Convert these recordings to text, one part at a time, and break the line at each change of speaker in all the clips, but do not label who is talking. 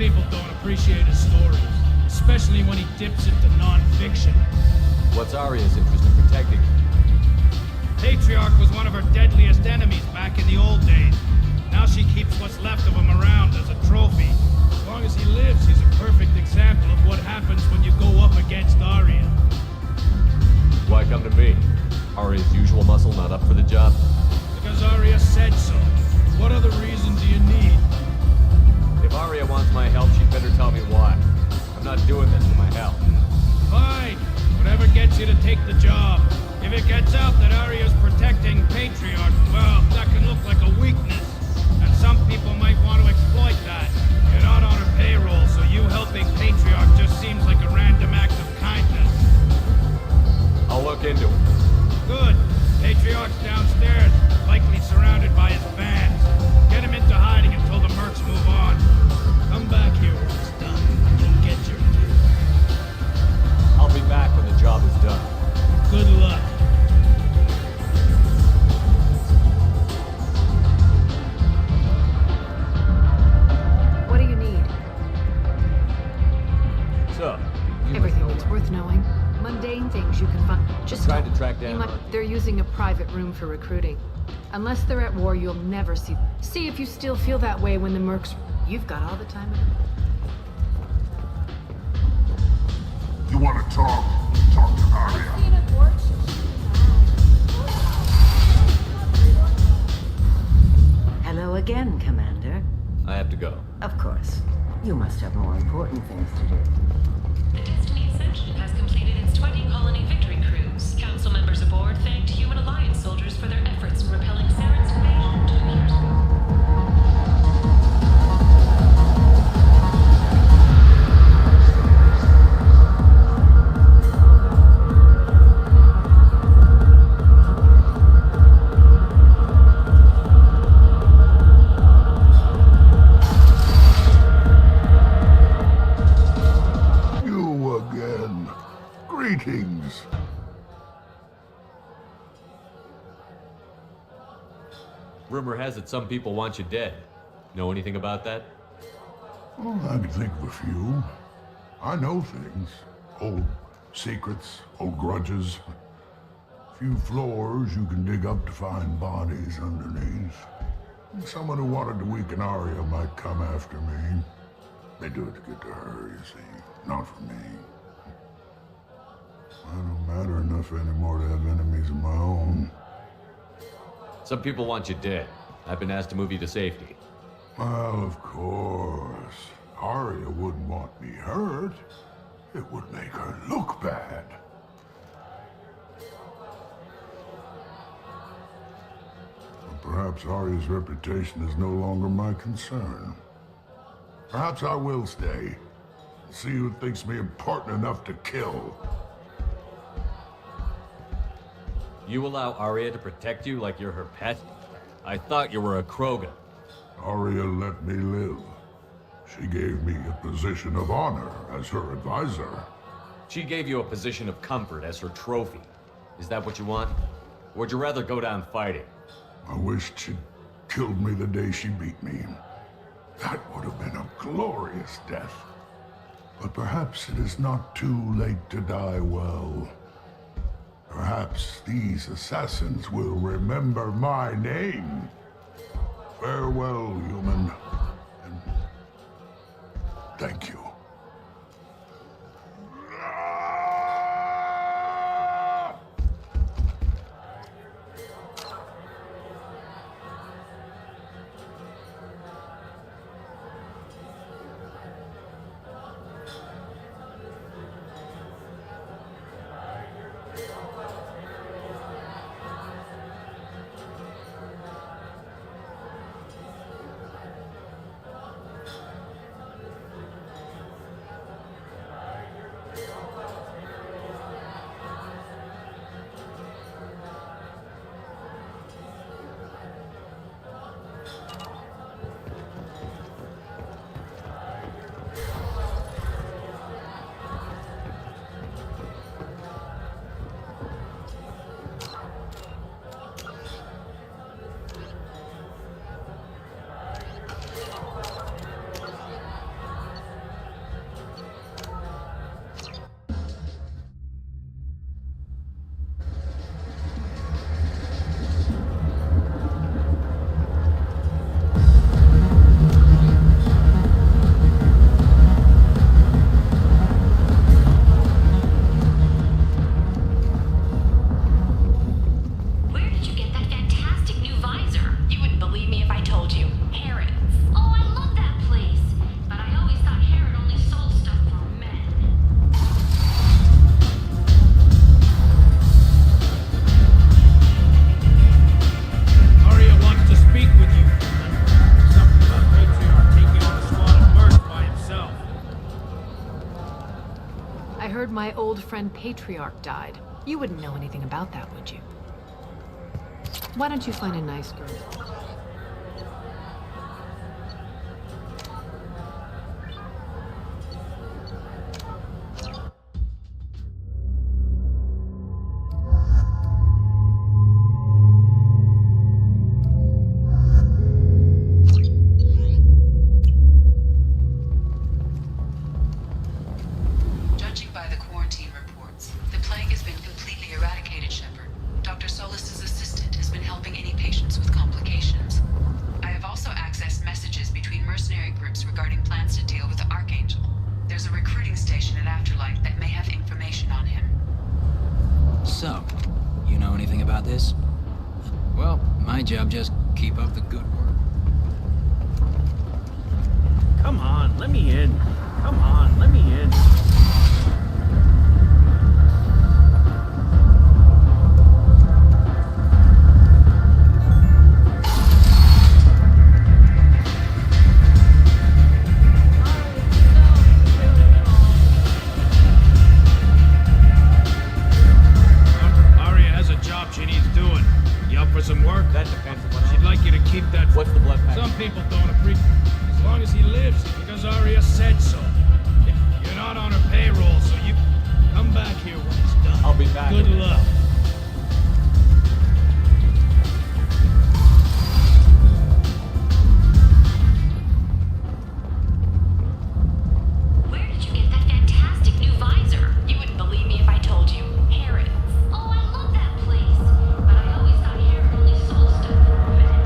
people don't appreciate his stories, especially when he dips into non-fiction.
What's Arya's interest in protecting him?
Patriarch was one of her deadliest enemies back in the old days. Now she keeps what's left of him around as a trophy. As long as he lives, he's a perfect example of what happens when you go up against Arya.
Why come to me? Arya's usual muscle not up for the job?
Because Arya said so. What other reason do you need?
If Arya wants my help, she'd better tell me why. I'm not doing this for my help.
Fine. Whatever gets you to take the job. If it gets out that Arya's protecting Patriarch, well, that can look like a weakness. And some people might want to exploit that. You're not on her payroll, so you helping Patriarch just seems like a random act of kindness.
I'll look into it.
Good. Patriarch's downstairs, likely surrounded by his fans. Get him into hiding until the mercs move on. Come back here when it's done, and you'll get your due.
I'll be back when the job is done.
Good luck.
What do you need?
So,
Everything that's worth knowing. Mundane things you can find. Just
trying
don't.
to track down.
They're using a private room for recruiting. Unless they're at war, you'll never see. See if you still feel that way when the mercs. You've got all the time in the world.
You want to talk? Talk to Arya.
Hello again, Commander.
I have to go.
Of course. You must have more important things to do.
The Destiny Ascension has completed its 20 colony victory cruise. Council members aboard thanked Human Alliance soldiers for their efforts in repelling Saren's invasion 2 years ago.
You again. Greetings.
Rumor has it some people want you dead. Know anything about that?
Well, I can think of a few. I know things. Old secrets, old grudges. Few floors you can dig up to find bodies underneath. And someone who wanted to weaken Arya might come after me. They do it to get to her, you see. Not for me. I don't matter enough anymore to have enemies of my own.
Some people want you dead. I've been asked to move you to safety.
Well, of course. Arya wouldn't want me hurt. It would make her look bad. But perhaps Arya's reputation is no longer my concern. Perhaps I will stay. See who thinks me important enough to kill.
You allow Arya to protect you like you're her pet? I thought you were a Krogan.
Arya let me live. She gave me a position of honor as her advisor.
She gave you a position of comfort as her trophy. Is that what you want? Or would you rather go down fighting?
I wished she'd killed me the day she beat me. That would have been a glorious death. But perhaps it is not too late to die well. Perhaps these assassins will remember my name. Farewell, human. And thank you.
old friend Patriarch died. You wouldn't know anything about that, would you? Why don't you find a nice girl?
Judging by the quarantine reports, the plague has been completely eradicated, Shepard. Dr. Solis's assistant has been helping any patients with complications. I have also accessed messages between mercenary groups regarding plans to deal with the Archangel. There's a recruiting station at Afterlife that may have information on him.
So, you know anything about this? Well, my job just keep up the good work.
Come on, let me in. Come on, let me in. Arya has a job she needs doing. You up for some work?
That depends on what
She'd like you to keep that.
What's the blood pack?
Some people don't appreciate. As long as he lives, because Arya said so. You're not on her payroll, so you come back here when it's done.
I'll be back.
Good luck.
Where did you get that fantastic new visor? You wouldn't believe me if I told you. Harrods. Oh, I love that place. But I always thought Harrod only sold stuff for a minute.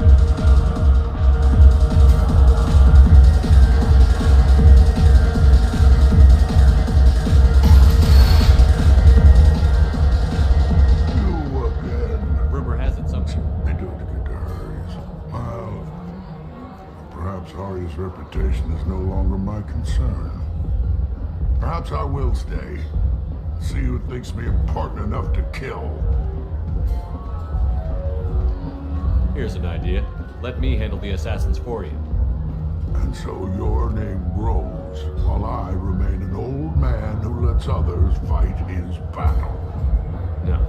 You again.
Rumor has it some.
They do it to get to Harry's. Well, perhaps Arya's reputation is no longer my concern. Perhaps I will stay. See who thinks me important enough to kill.
Here's an idea. Let me handle the assassins for you.
And so your name grows, while I remain an old man who lets others fight his battle.
No.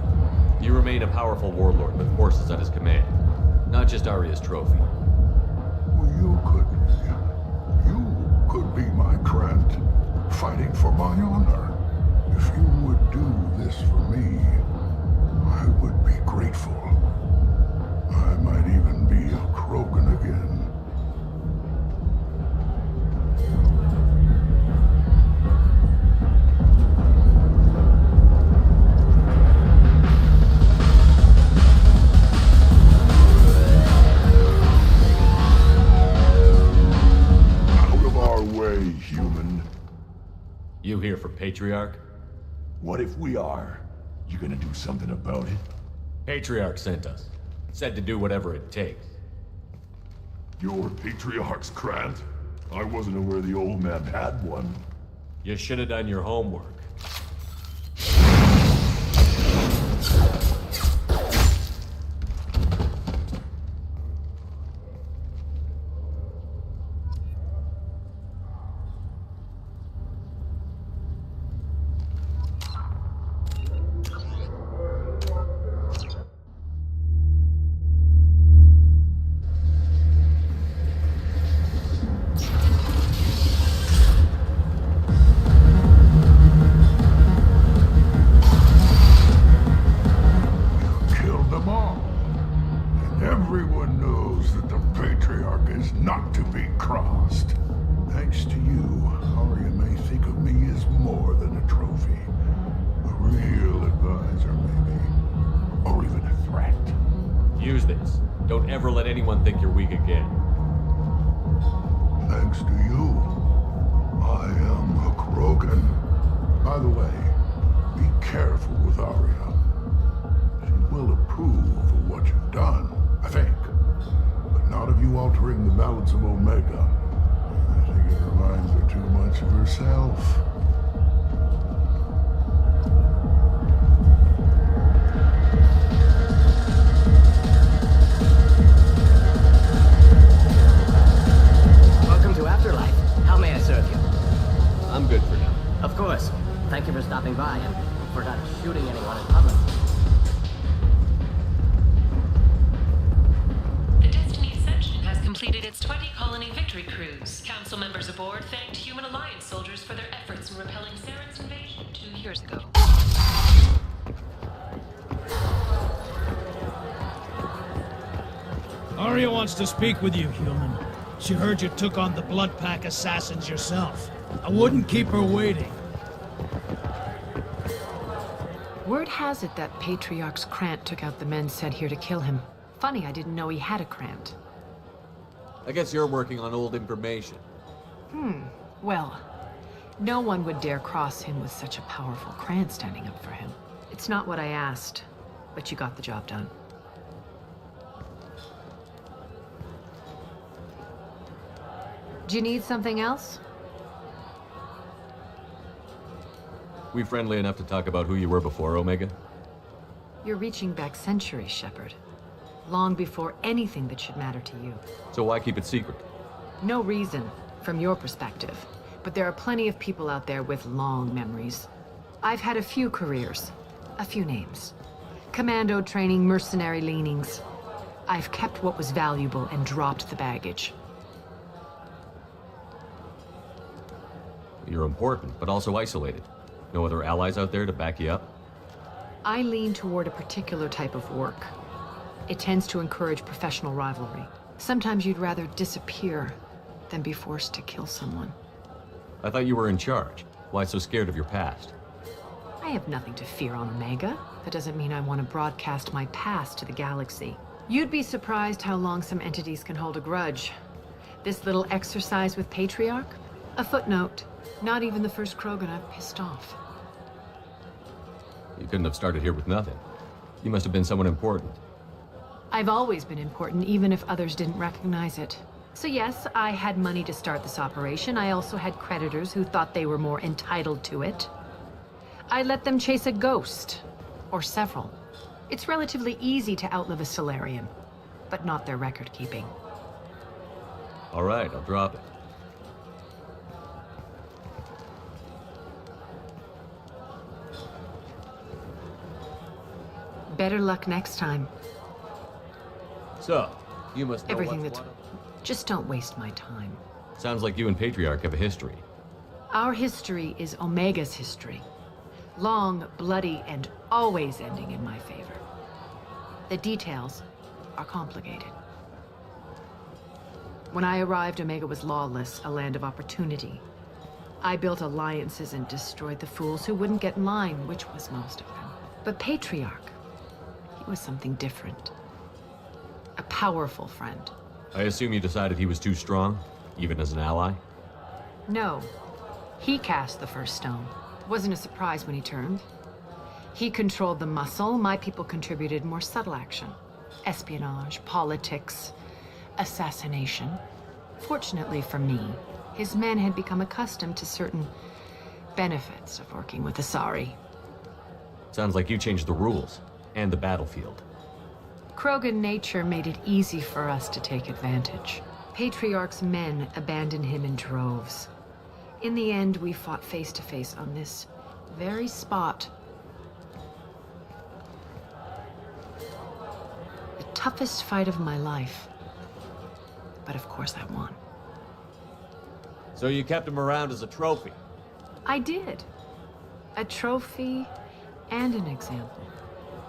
You remain a powerful warlord with forces at his command. Not just Arya's trophy.
Well, you could be my Krant, fighting for my honor. If you would do this for me, I would be grateful. I might even be a Krogan again. Out of our way, human.
You here for Patriarch?
What if we are? You gonna do something about it?
Patriarch sent us. Said to do whatever it takes.
Your Patriarch's Krant? I wasn't aware the old man had one.
You should have done your homework.
Killed them all. And everyone knows that the Patriarch is not to be crossed. Thanks to you, Arya may think of me as more than a trophy. A real advisor, maybe. Or even a threat.
Use this. Don't ever let anyone think you're weak again.
Thanks to you, I am a Krogan. By the way, be careful with Arya. She will approve of what you've done, I think. But not of you altering the balance of Omega. I think it reminds her too much of herself.
Welcome to Afterlife. How may I serve you?
I'm good for now.
Of course. Thank you for stopping by. And
members aboard thanked Human Alliance soldiers for their efforts in repelling Saren's invasion 2 years ago.
Arya wants to speak with you, human. She heard you took on the Blood Pack assassins yourself. I wouldn't keep her waiting.
Word has it that Patriarch's Krant took out the men sent here to kill him. Funny, I didn't know he had a Krant.
I guess you're working on old information.
Well, no one would dare cross him with such a powerful Krant standing up for him. It's not what I asked, but you got the job done. Do you need something else?
We friendly enough to talk about who you were before, Omega?
You're reaching back centuries, Shepard. Long before anything that should matter to you.
So why keep it secret?
No reason, from your perspective. But there are plenty of people out there with long memories. I've had a few careers, a few names. Commando training, mercenary leanings. I've kept what was valuable and dropped the baggage.
You're important, but also isolated. No other allies out there to back you up?
I lean toward a particular type of work. It tends to encourage professional rivalry. Sometimes you'd rather disappear than be forced to kill someone.
I thought you were in charge. Why so scared of your past?
I have nothing to fear on Omega. That doesn't mean I want to broadcast my past to the galaxy. You'd be surprised how long some entities can hold a grudge. This little exercise with Patriarch? A footnote. Not even the first Krogan I've pissed off.
You couldn't have started here with nothing. You must have been someone important.
I've always been important, even if others didn't recognize it. So yes, I had money to start this operation. I also had creditors who thought they were more entitled to it. I let them chase a ghost. Or several. It's relatively easy to outlive a Solarian, but not their record-keeping.
All right, I'll drop it.
Better luck next time.
So, you must know
Everything
what's
that's...
what.
Just don't waste my time.
Sounds like you and Patriarch have a history.
Our history is Omega's history. Long, bloody, and always ending in my favor. The details are complicated. When I arrived, Omega was lawless, a land of opportunity. I built alliances and destroyed the fools who wouldn't get in line, which was most of them. But Patriarch, he was something different. A powerful friend.
I assume you decided he was too strong, even as an ally?
No. He cast the first stone. Wasn't a surprise when he turned. He controlled the muscle. My people contributed more subtle action. Espionage, politics, assassination. Fortunately for me, his men had become accustomed to certain benefits of working with Asari.
Sounds like you changed the rules, and the battlefield.
Krogan nature made it easy for us to take advantage. Patriarch's men abandoned him in droves. In the end, we fought face to face on this very spot. The toughest fight of my life. But of course I won.
So you kept him around as a trophy?
I did. A trophy and an example.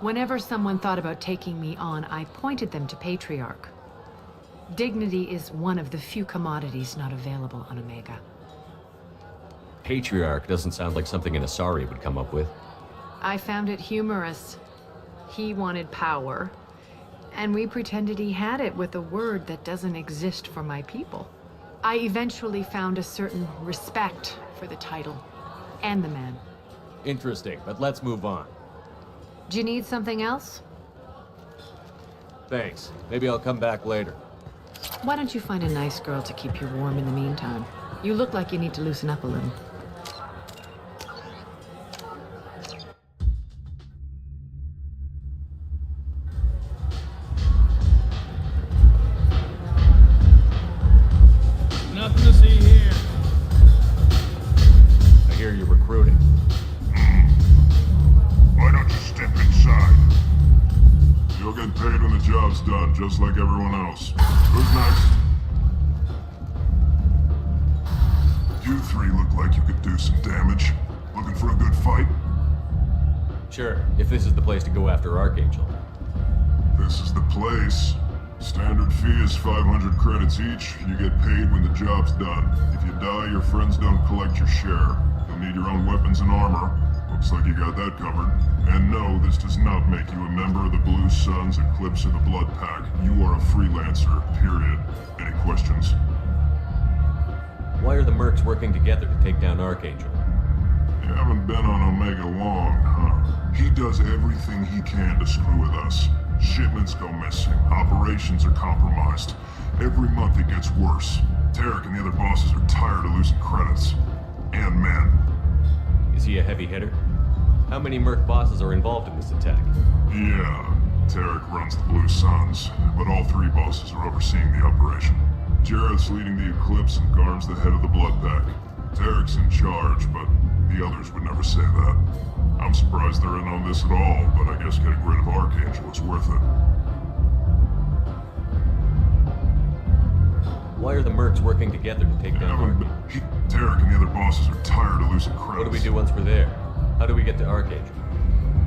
Whenever someone thought about taking me on, I pointed them to Patriarch. Dignity is one of the few commodities not available on Omega.
Patriarch doesn't sound like something an Asari would come up with.
I found it humorous. He wanted power, and we pretended he had it with a word that doesn't exist for my people. I eventually found a certain respect for the title and the man.
Interesting, but let's move on.
Do you need something else?
Thanks. Maybe I'll come back later.
Why don't you find a nice girl to keep you warm in the meantime? You look like you need to loosen up a little.
Nothing to see here.
I hear you're recruiting.
Why don't you step inside? You'll get paid when the job's done, just like everyone else. Who's next? three look like you could do some damage. Looking for a good fight?
Sure, if this is the place to go after Archangel.
This is the place. Standard fee is 500 credits each. You get paid when the job's done. If you die, your friends don't collect your share. You'll need your own weapons and armor. Looks like you got that covered. And no, this does not make you a member of the Blue Suns, Eclipse, or the Blood Pack. You are a freelancer, period. Any questions?
Why are the mercs working together to take down Archangel?
You haven't been on Omega long, huh? He does everything he can to screw with us. Shipments go missing. Operations are compromised. Every month it gets worse. Tarek and the other bosses are tired of losing credits. And men.
Is he a heavy hitter? How many merc bosses are involved in this attack?
Yeah, Tarek runs the Blue Suns, but all three bosses are overseeing the operation. Jarrett's leading the Eclipse and Garm's the head of the Blood Pack. Tarek's in charge, but the others would never say that. I'm surprised they're in on this at all, but I guess getting rid of Archangel is worth it.
Why are the mercs working together to take down Archangel?
Tarek and the other bosses are tired of losing credits.
What do we do once we're there? How do we get to Archangel?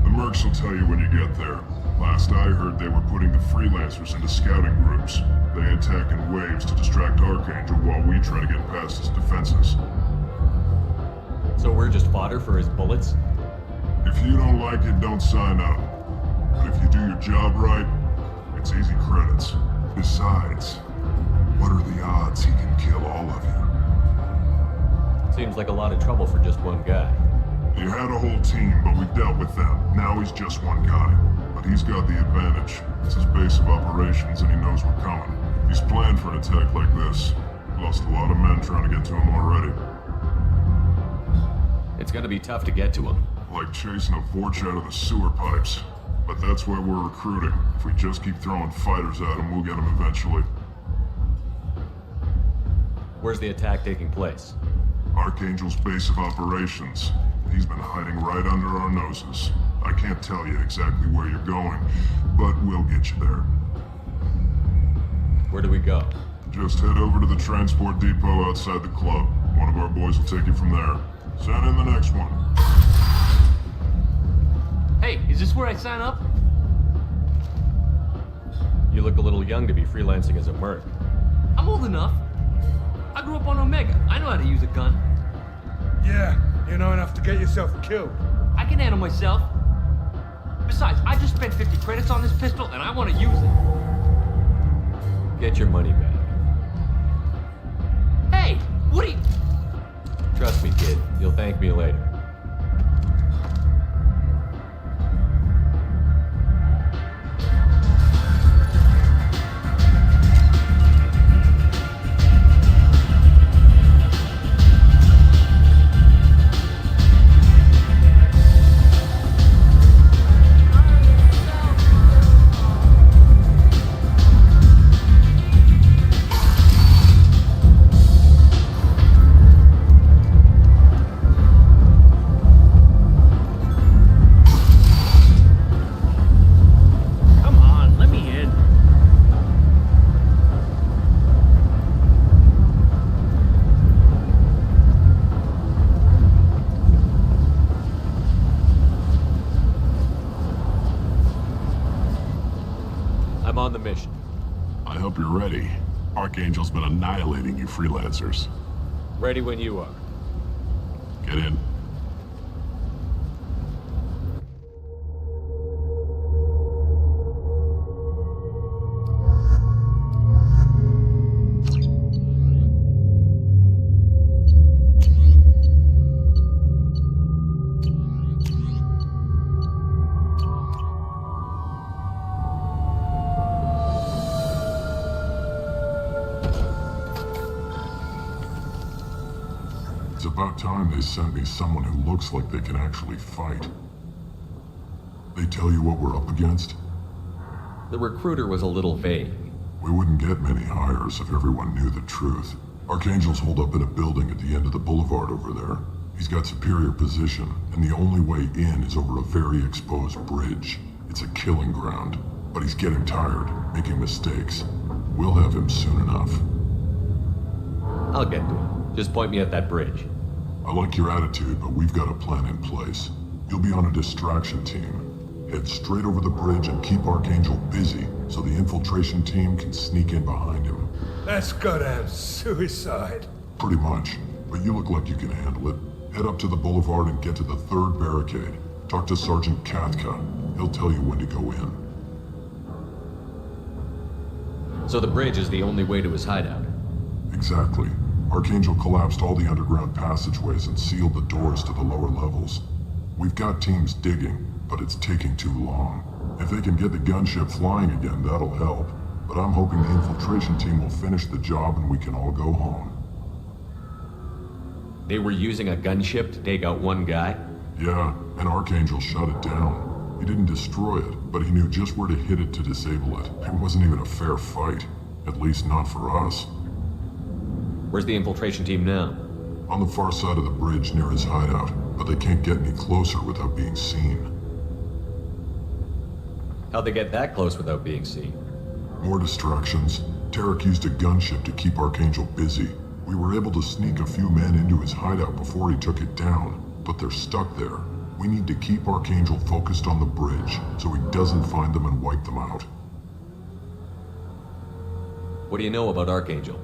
The mercs will tell you when you get there. Last I heard, they were putting the freelancers into scouting groups. They attack in waves to distract Archangel while we try to get past his defenses.
So we're just fodder for his bullets?
If you don't like it, don't sign up. But if you do your job right, it's easy credits. Besides, what are the odds he can kill all of you?
Seems like a lot of trouble for just one guy.
He had a whole team, but we dealt with them. Now he's just one guy. But he's got the advantage. It's his base of operations and he knows we're coming. He's planned for an attack like this. Lost a lot of men trying to get to him already.
It's gonna be tough to get to him.
Like chasing a Vorch out of the sewer pipes. But that's why we're recruiting. If we just keep throwing fighters at him, we'll get him eventually.
Where's the attack taking place?
Archangel's base of operations. He's been hiding right under our noses. I can't tell you exactly where you're going, but we'll get you there.
Where do we go?
Just head over to the transport depot outside the club. One of our boys will take you from there. Send in the next one.
Hey, is this where I sign up?
You look a little young to be freelancing as a merc.
I'm old enough. I grew up on Omega. I know how to use a gun.
Yeah, you know enough to get yourself killed.
I can handle myself. Besides, I just spent 50 credits on this pistol and I want to use it.
Get your money back.
Hey, what are you...
Trust me, kid. You'll thank me later. I'm on the mission.
I hope you're ready. Archangel's been annihilating you freelancers.
Ready when you are.
Get in. It's about time they sent me someone who looks like they can actually fight. They tell you what we're up against?
The recruiter was a little vague.
We wouldn't get many hires if everyone knew the truth. Archangel's holed up in a building at the end of the boulevard over there. He's got superior position, and the only way in is over a very exposed bridge. It's a killing ground, but he's getting tired, making mistakes. We'll have him soon enough.
I'll get to him. Just point me at that bridge.
I like your attitude, but we've got a plan in place. You'll be on a distraction team. Head straight over the bridge and keep Archangel busy so the infiltration team can sneak in behind him.
That's goddamn suicide.
Pretty much, but you look like you can handle it. Head up to the boulevard and get to the 3rd barricade. Talk to Sergeant Katka. He'll tell you when to go in.
So the bridge is the only way to his hideout?
Exactly. Archangel collapsed all the underground passageways and sealed the doors to the lower levels. We've got teams digging, but it's taking too long. If they can get the gunship flying again, that'll help. But I'm hoping the infiltration team will finish the job and we can all go home.
They were using a gunship to take out one guy?
Yeah, and Archangel shut it down. He didn't destroy it, but he knew just where to hit it to disable it. It wasn't even a fair fight. At least not for us.
Where's the infiltration team now?
On the far side of the bridge near his hideout, but they can't get any closer without being seen.
How'd they get that close without being seen?
More distractions. Tarek used a gunship to keep Archangel busy. We were able to sneak a few men into his hideout before he took it down, but they're stuck there. We need to keep Archangel focused on the bridge so he doesn't find them and wipe them out.
What do you know about Archangel?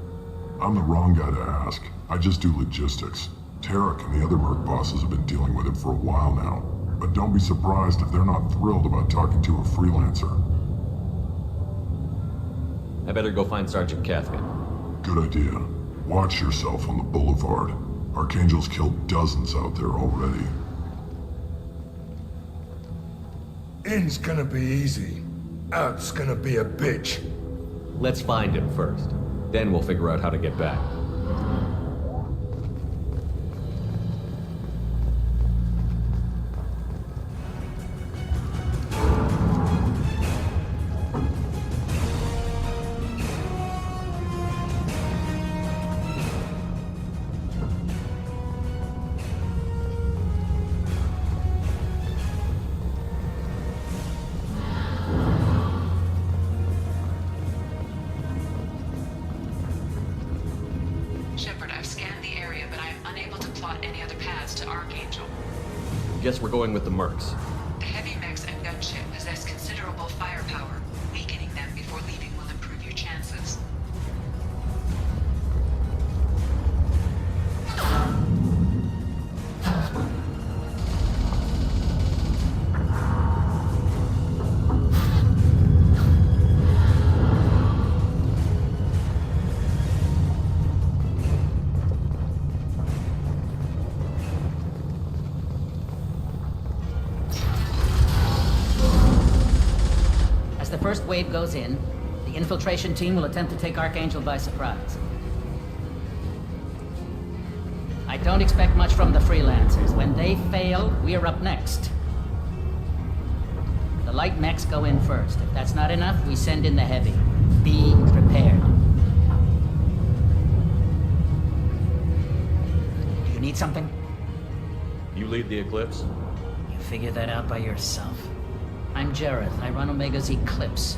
I'm the wrong guy to ask. I just do logistics. Tarek and the other merc bosses have been dealing with him for a while now. But don't be surprised if they're not thrilled about talking to a freelancer.
I better go find Sergeant Katka.
Good idea. Watch yourself on the boulevard. Archangel's killed dozens out there already.
In's gonna be easy. Out's gonna be a bitch.
Let's find him first. Then we'll figure out how to get back.
Shepard, I've scanned the area, but I am unable to plot any other paths to Archangel.
Guess we're going with the mercs.
The heavy mechs and gunship possess considerable firepower. Weakening them before leaving will improve your chances.
As the first wave goes in, the infiltration team will attempt to take Archangel by surprise. I don't expect much from the freelancers. When they fail, we're up next. The light mechs go in first. If that's not enough, we send in the heavy. Be prepared. Do you need something?
You lead the Eclipse?
You figure that out by yourself. I'm Jareth. I run Omega's Eclipse.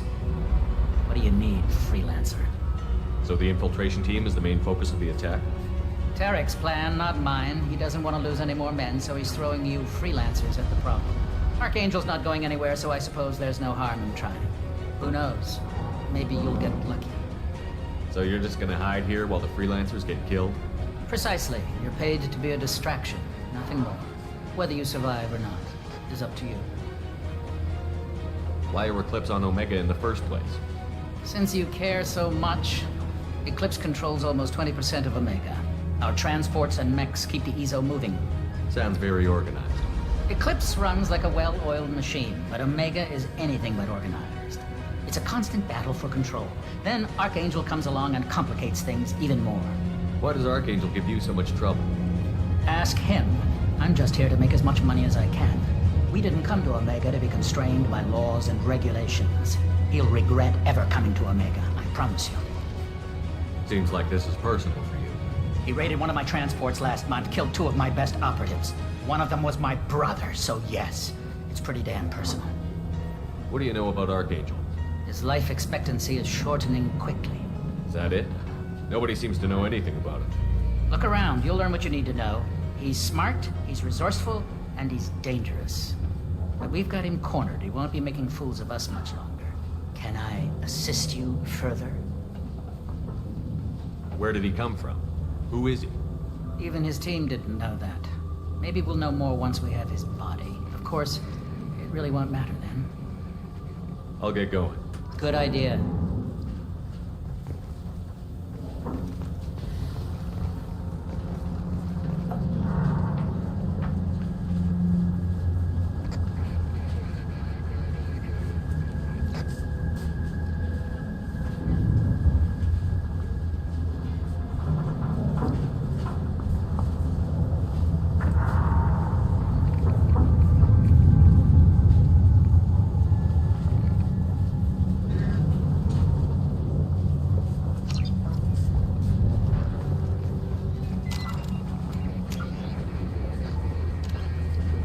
What do you need, freelancer?
So the infiltration team is the main focus of the attack?
Tarek's plan, not mine. He doesn't want to lose any more men, so he's throwing you freelancers at the problem. Archangel's not going anywhere, so I suppose there's no harm in trying. Who knows? Maybe you'll get lucky.
So you're just gonna hide here while the freelancers get killed?
Precisely. You're paid to be a distraction, nothing more. Whether you survive or not is up to you.
Why are Eclipse on Omega in the first place?
Since you care so much, Eclipse controls almost 20% of Omega. Our transports and mechs keep the EZO moving.
Sounds very organized.
Eclipse runs like a well-oiled machine, but Omega is anything but organized. It's a constant battle for control. Then Archangel comes along and complicates things even more.
Why does Archangel give you so much trouble?
Ask him. I'm just here to make as much money as I can. We didn't come to Omega to be constrained by laws and regulations. He'll regret ever coming to Omega, I promise you.
Seems like this is personal for you.
He raided one of my transports last month, killed 2 of my best operatives. One of them was my brother, so yes, it's pretty damn personal.
What do you know about Archangel?
His life expectancy is shortening quickly.
Is that it? Nobody seems to know anything about him.
Look around, you'll learn what you need to know. He's smart, he's resourceful, and he's dangerous. But we've got him cornered. He won't be making fools of us much longer. Can I assist you further?
Where did he come from? Who is he?
Even his team didn't know that. Maybe we'll know more once we have his body. Of course, it really won't matter then.
I'll get going.
Good idea.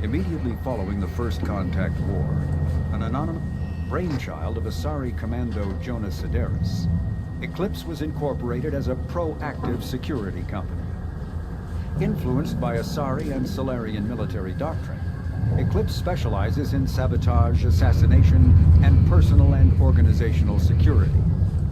Immediately following the First Contact War, an anonymous brainchild of Asari Commando Jonas Sedaris, Eclipse was incorporated as a proactive security company. Influenced by Asari and Solarian military doctrine, Eclipse specializes in sabotage, assassination, and personal and organizational security.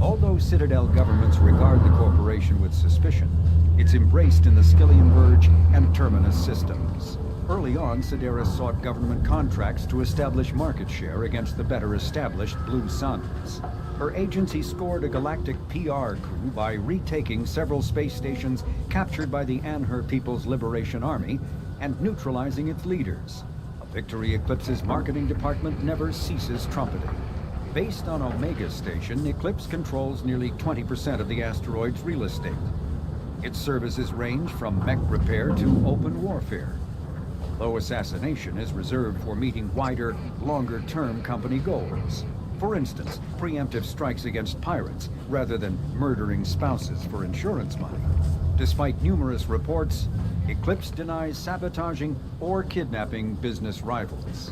Although Citadel governments regard the corporation with suspicion, it's embraced in the Skillian Verge and Terminus systems. Early on, Sedaris sought government contracts to establish market share against the better-established Blue Suns. Her agency scored a galactic PR coup by retaking several space stations captured by the Anhur People's Liberation Army and neutralizing its leaders. A victory Eclipse's marketing department never ceases trumpeting. Based on Omega Station, Eclipse controls nearly 20% of the asteroid's real estate. Its services range from mech repair to open warfare, although assassination is reserved for meeting wider, longer-term company goals. For instance, preemptive strikes against pirates, rather than murdering spouses for insurance money. Despite numerous reports, Eclipse denies sabotaging or kidnapping business rivals.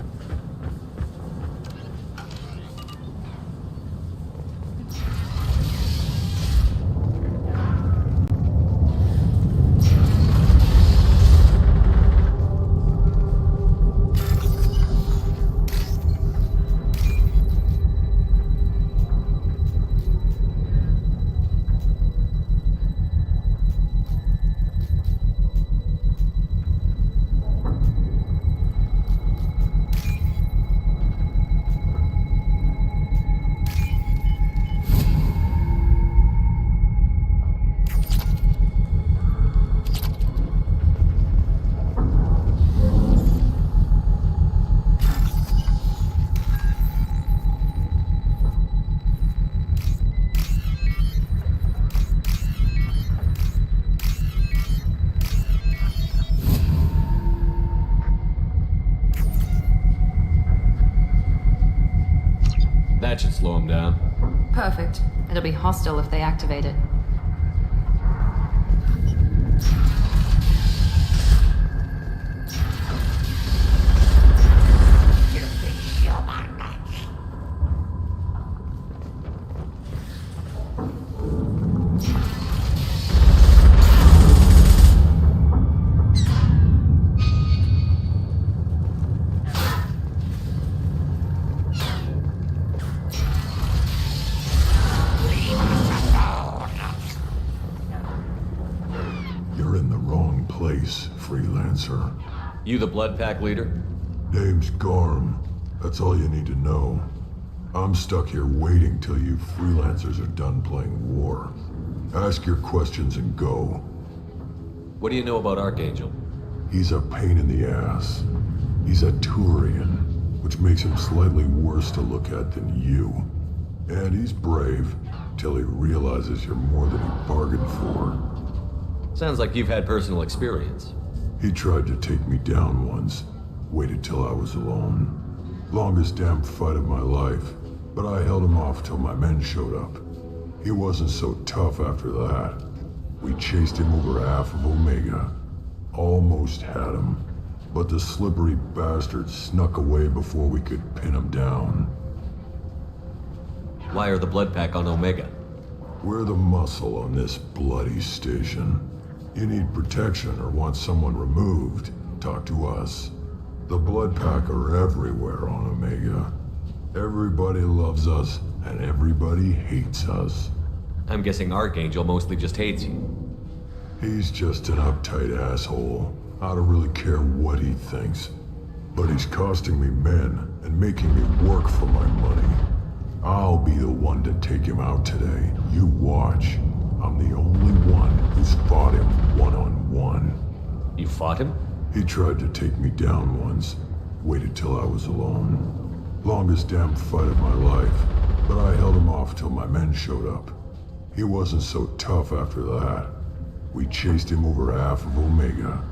That should slow him down.
Perfect. It'll be hostile if they activate it.
Freelancer.
You the Blood Pack leader?
Name's Garm. That's all you need to know. I'm stuck here waiting till you freelancers are done playing war. Ask your questions and go.
What do you know about Archangel?
He's a pain in the ass. He's a Turian, which makes him slightly worse to look at than you. And he's brave, till he realizes you're more than he bargained for.
Sounds like you've had personal experience.
He tried to take me down once. Waited till I was alone. Longest damn fight of my life. But I held him off till my men showed up. He wasn't so tough after that. We chased him over half of Omega. Almost had him. But the slippery bastard snuck away before we could pin him down.
Why are the Blood Pack on Omega?
We're the muscle on this bloody station.
You need protection or want someone removed, talk to us. The Blood Pack are everywhere on Omega. Everybody loves us, and everybody hates us.
I'm guessing Archangel mostly just hates you.
He's just an uptight asshole. I don't really care what he thinks. But he's costing me men and making me work for my money. I'll be the one to take him out today. You watch. I'm the only one who's fought him one-on-one.
You fought him?
He tried to take me down once. Waited till I was alone. Longest damn fight of my life. But I held him off till my men showed up. He wasn't so tough after that. We chased him over half of Omega.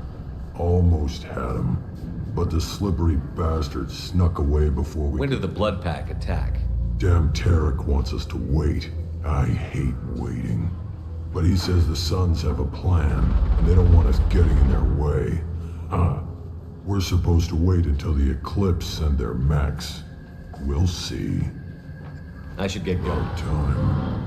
Almost had him. But the slippery bastard snuck away before we...
When did the Blood Pack attack?
Damn Tarek wants us to wait. I hate waiting. But he says the Sons have a plan, and they don't want us getting in their way. We're supposed to wait until the Eclipse send their mechs. We'll see.
I should get going.
About time.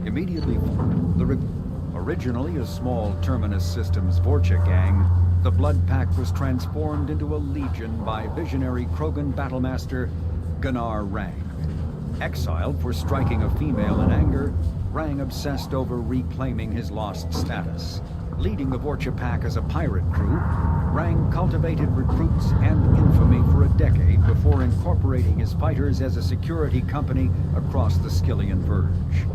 Immediately, originally a small Terminus Systems Vorcha gang, the Blood Pack was transformed into a legion by visionary Krogan battlemaster Gunnar Rang. Exiled for striking a female in anger, Rang obsessed over reclaiming his lost status. Leading the Vorcha Pack as a pirate crew, Rang cultivated recruits and infamy for a decade before incorporating his fighters as a security company across the Skyllian Verge.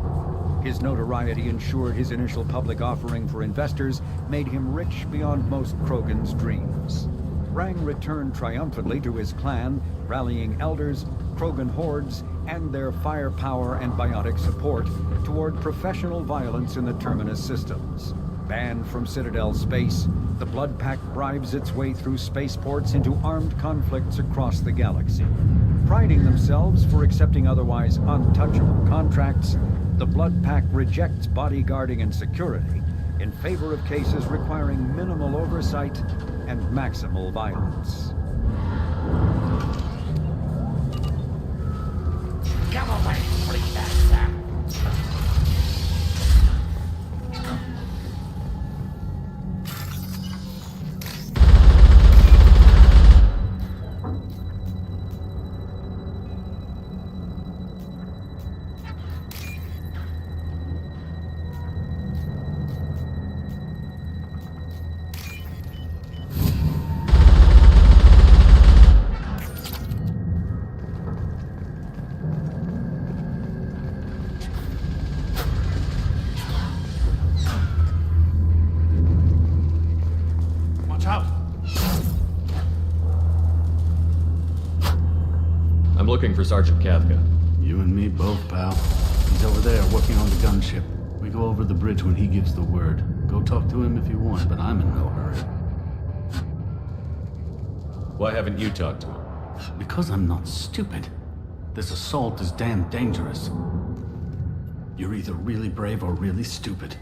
His notoriety ensured his initial public offering for investors made him rich beyond most Krogan's dreams. Rang returned triumphantly to his clan, rallying elders, Krogan hordes, and their firepower and biotic support toward professional violence in the Terminus systems. Banned from Citadel space, the Blood Pack bribes its way through spaceports into armed conflicts across the galaxy. Priding themselves for accepting otherwise untouchable contracts, the Blood Pack rejects bodyguarding and security in favor of cases requiring minimal oversight and maximal violence.
Come away, please, sir.
Looking for Sergeant Kafka.
You and me both, pal. He's over there working on the gunship. We go over the bridge when he gives the word. Go talk to him if you want, but I'm in no hurry.
Why haven't you talked to him?
Because I'm not stupid. This assault is damn dangerous. You're either really brave or really stupid.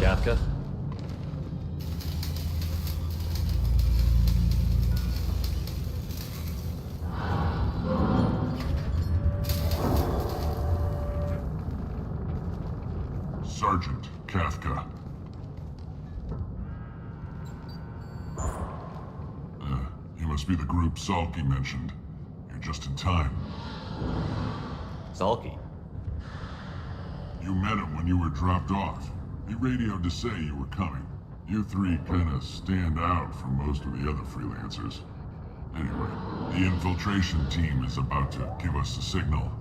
Kafka?
Sergeant Kafka. You must be the group Salky mentioned. You're just in time.
Salky?
You met him when you were dropped off. He radioed to say you were coming. You three kinda stand out from most of the other freelancers. Anyway, the infiltration team is about to give us the signal.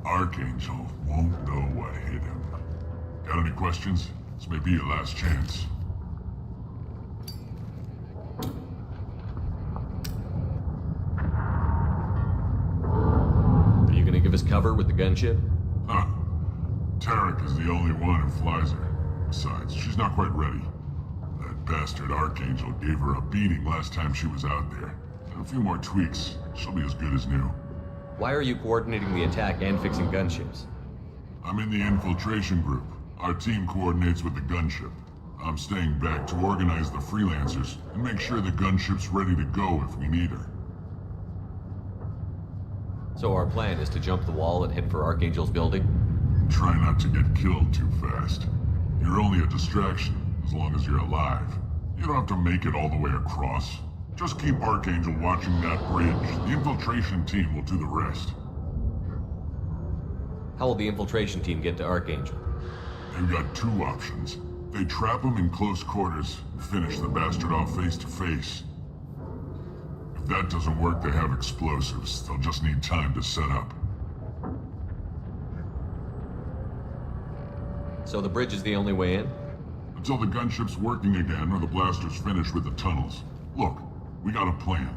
Archangel won't know what hit him. Got any questions? This may be your last chance.
Are you gonna give us cover with the gunship?
Huh. Tarek is the only one who flies her. Besides, she's not quite ready. That bastard Archangel gave her a beating last time she was out there. And a few more tweaks, she'll be as good as new.
Why are you coordinating the attack and fixing gunships?
I'm in the infiltration group.
Our team coordinates with the gunship. I'm staying back to organize the freelancers and make sure the gunship's ready to go if we need her.
So our plan is to jump the wall and head for Archangel's building?
Try not to get killed too fast. You're only a distraction, as long as you're alive. You don't have to make it all the way across. Just keep Archangel watching that bridge. The infiltration team will do the rest.
How will the infiltration team get to Archangel?
They've got two options. They trap him in close quarters and finish the bastard off face to face. If that doesn't work, they have explosives. They'll just need time to set up.
So the bridge is the only way in?
Until the gunship's working again or the blasters finish with the tunnels. Look, we got a plan.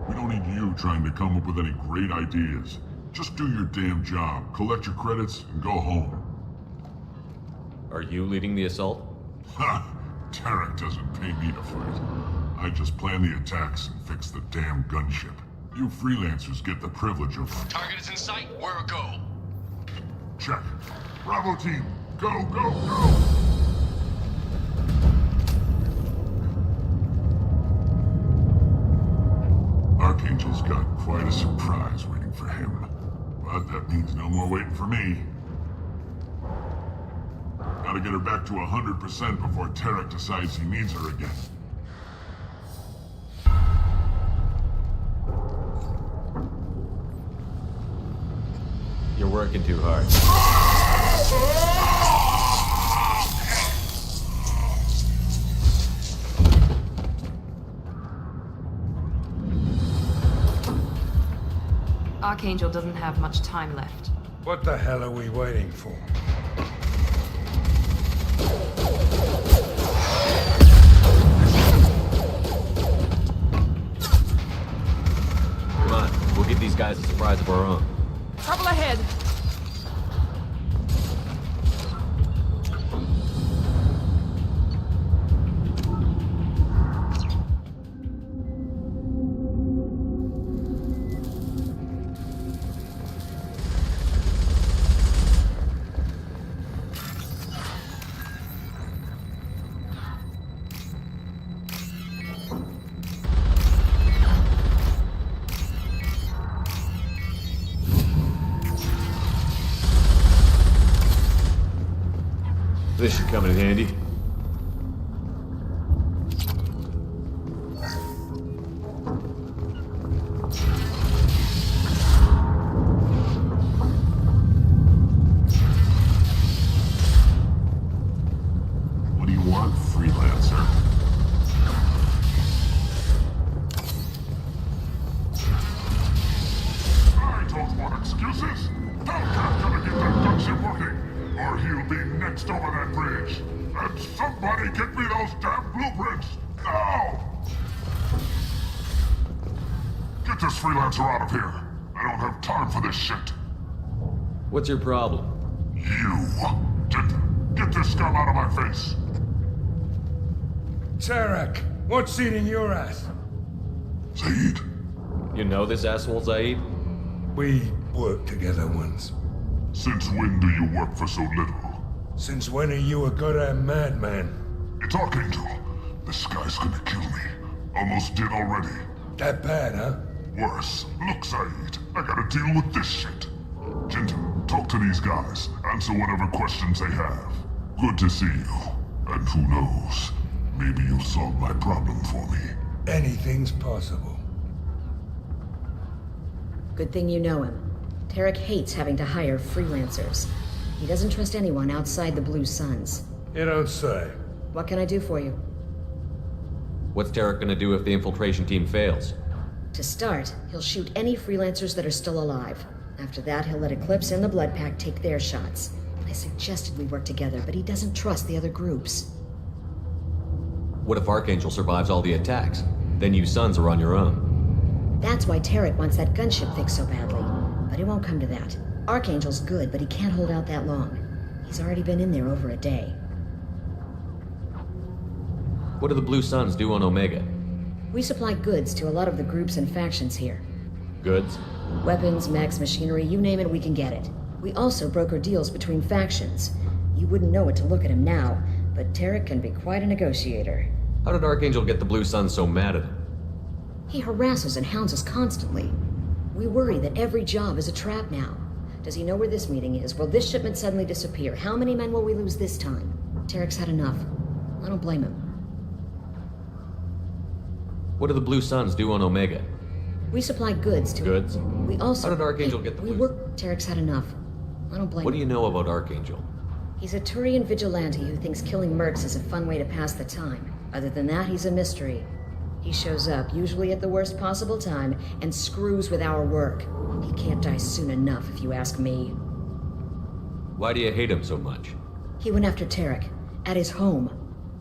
We don't need you trying to come up with any great ideas. Just do your damn job, collect your credits, and go home.
Are you leading the assault?
Ha! Tarek doesn't pay me to fight. I just plan the attacks and fix the damn gunship. You freelancers get the privilege of...
Target is in sight. Where a go?
Check. Bravo team, go, go, go! Archangel's got quite a surprise waiting for him. But that means no more waiting for me. Gotta get her back to 100% before Tarek decides he needs her again.
You're working too hard.
Archangel doesn't have much time left.
What the hell are we waiting for?
Come on, we'll give these guys a surprise of our own.
Trouble ahead!
This should come in handy.
What do you want, freelancer? I don't want excuses. Hellcat gotta get that gunship working, or he'll be next over that bridge. And somebody get me those damn blueprints! Now! Get this freelancer out of here. I don't have time for this shit.
What's your problem?
You! Get this scum out of my face!
Tarek, what's eating your ass?
Zaid.
You know this asshole, Zaid?
We worked together once.
Since when do you work for so little?
Since when are you a goddamn madman?
It's Archangel. This guy's gonna kill me. Almost did already.
That bad, huh?
Worse. Look, Zaid, I gotta deal with this shit. Jinta, talk to these guys. Answer whatever questions they have. Good to see you. And who knows, maybe you'll solve my problem for me.
Anything's possible.
Good thing you know him. Tarek hates having to hire freelancers. He doesn't trust anyone outside the Blue Suns.
You don't say.
What can I do for you?
What's Tarek gonna do if the infiltration team fails?
To start, he'll shoot any freelancers that are still alive. After that, he'll let Eclipse and the Blood Pack take their shots. I suggested we work together, but he doesn't trust the other groups.
What if Archangel survives all the attacks? Then you Sons are on your own.
That's why Tarek wants that gunship fixed so badly. But it won't come to that. Archangel's good, but he can't hold out that long. He's already been in there over a day.
What do the Blue Suns do on Omega?
We supply goods to a lot of the groups and factions here.
Goods?
Weapons, mechs, machinery, you name it, we can get it. We also broker deals between factions. You wouldn't know it to look at him now, but Tarek can be quite a negotiator.
How did Archangel get the Blue Sun so mad at him?
He harasses and hounds us constantly. We worry that every job is a trap now. Does he know where this meeting is? Will this shipment suddenly disappear? How many men will we lose this time? Tarek's had enough. I don't blame him.
What do the Blue Suns do on Omega?
We supply goods to...
Goods?
We also...
How did Archangel get the
We
Blue...
work... Tarek's had enough. I don't blame
What
him.
do you know about Archangel?
He's a Turian vigilante who thinks killing mercs is a fun way to pass the time. Other than that, he's a mystery. He shows up, usually at the worst possible time, and screws with our work. He can't die soon enough, if you ask me.
Why do you hate him so much?
He went after Tarek, at his home.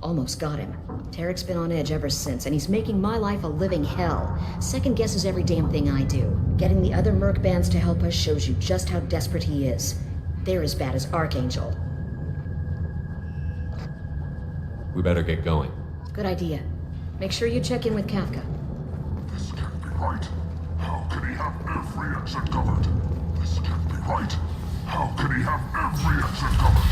Almost got him. Tarek's been on edge ever since, and he's making my life a living hell. Second guesses every damn thing I do. Getting the other merc bands to help us shows you just how desperate he is. They're as bad as Archangel.
We better get going.
Good idea. Make sure you check in with Kafka.
This can't be right. How can he have every exit covered? This can't be right. How can he have every exit covered?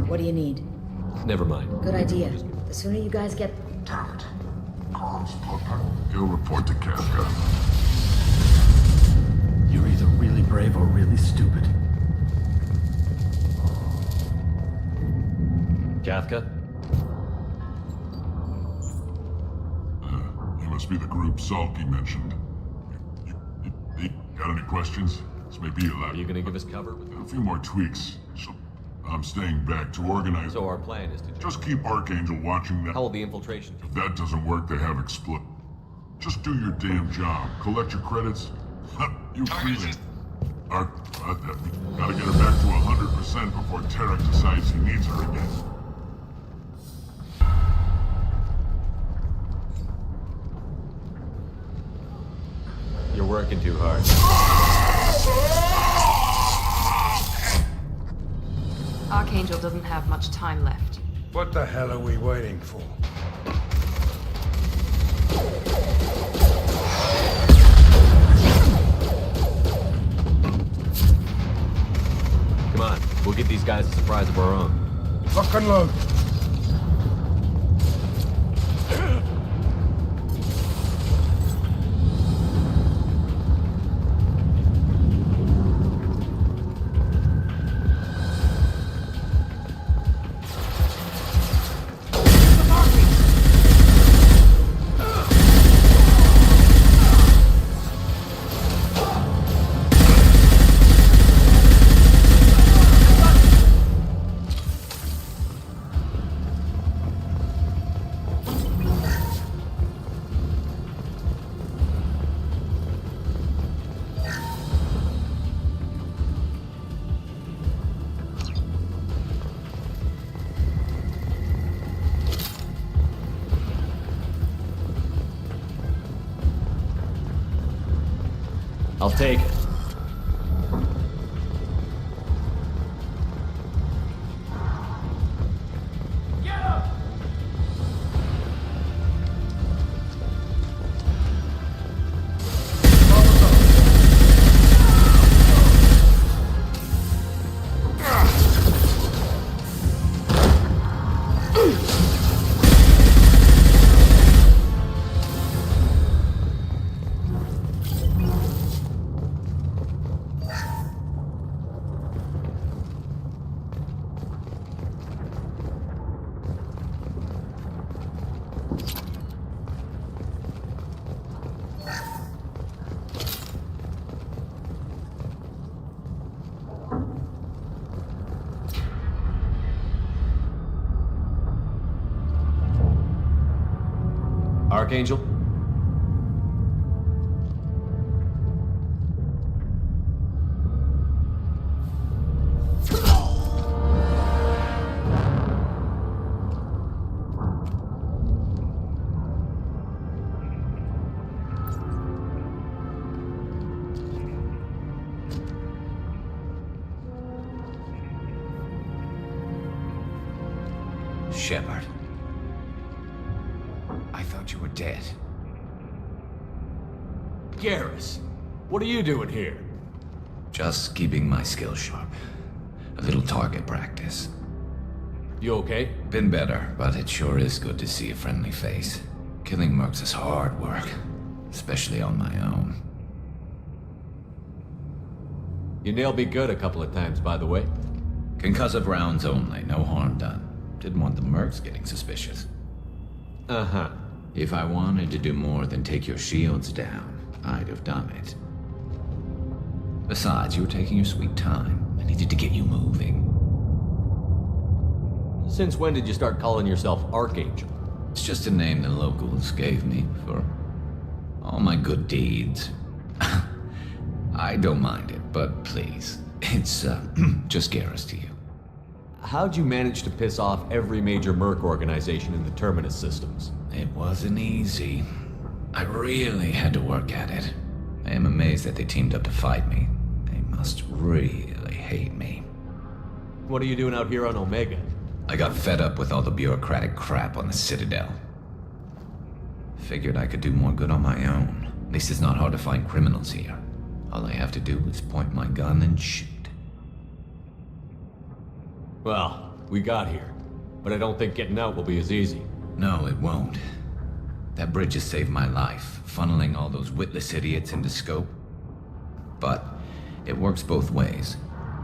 What do you need?
Never mind.
Good idea. The sooner you guys get...
Damn it. Carl's blood pack. He'll report to Kafka.
You're either really brave or really stupid.
Kafka?
He must be the group Salky mentioned. You got any questions? This may be a lot.
Are you gonna give us cover?
A few more tweaks. So I'm staying back to organize.
So our plan is to
just keep Archangel watching that.
How will the infiltration?
If that doesn't work, they have Just do your damn job. Collect your credits. You freelance. Gotta get her back to 100% before Tarek decides he needs her again.
You're working too hard.
Archangel doesn't have much time left.
What the hell are we waiting for?
Come on, we'll give these guys a surprise of our own.
Lock and load.
I'll take it. Archangel?
Shepard. I thought you were dead.
Garrus, what are you doing here?
Just keeping my skills sharp. A little target practice.
You okay?
Been better, but it sure is good to see a friendly face. Killing mercs is hard work, especially on my own.
You nailed me good a couple of times, by the way.
Concussive rounds only, no harm done. Didn't want the mercs getting suspicious.
Uh-huh.
If I wanted to do more than take your shields down, I'd have done it. Besides, you were taking your sweet time. I needed to get you moving.
Since when did you start calling yourself Archangel?
It's just a name the locals gave me for all my good deeds. I don't mind it, but please, it's just Garrus to you.
How'd you manage to piss off every major merc organization in the Terminus systems?
It wasn't easy. I really had to work at it. I am amazed that they teamed up to fight me. They must really hate me.
What are you doing out here on Omega?
I got fed up with all the bureaucratic crap on the Citadel. Figured I could do more good on my own. At least it's not hard to find criminals here. All I have to do is point my gun and shoot.
Well, we got here. But I don't think getting out will be as easy.
No, it won't. That bridge has saved my life, funneling all those witless idiots into scope. But it works both ways.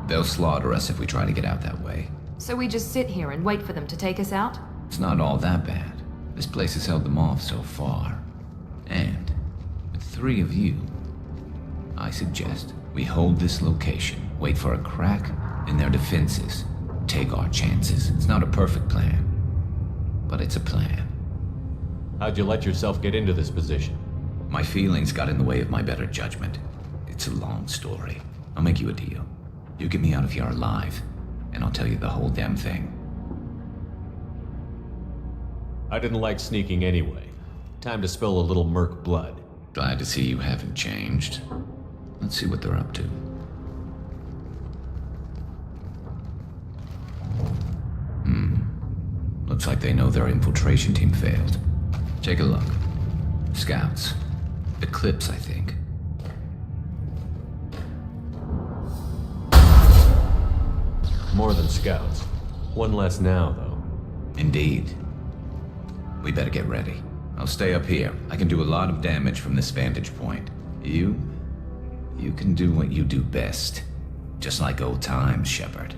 They'll slaughter us if we try to get out that way.
So we just sit here and wait for them to take us out?
It's not all that bad. This place has held them off so far. And with 3 of you, I suggest we hold this location, wait for a crack in their defenses, take our chances. It's not a perfect plan, but it's a plan.
How'd you let yourself get into this position?
My feelings got in the way of my better judgment. It's a long story. I'll make you a deal. You get me out of here alive, and I'll tell you the whole damn thing.
I didn't like sneaking anyway. Time to spill a little merc blood.
Glad to see you haven't changed. Let's see what they're up to. Looks like they know their infiltration team failed. Take a look. Scouts. Eclipse, I think.
More than scouts. One less now, though.
Indeed. We better get ready. I'll stay up here. I can do a lot of damage from this vantage point. You can do what you do best. Just like old times, Shepard.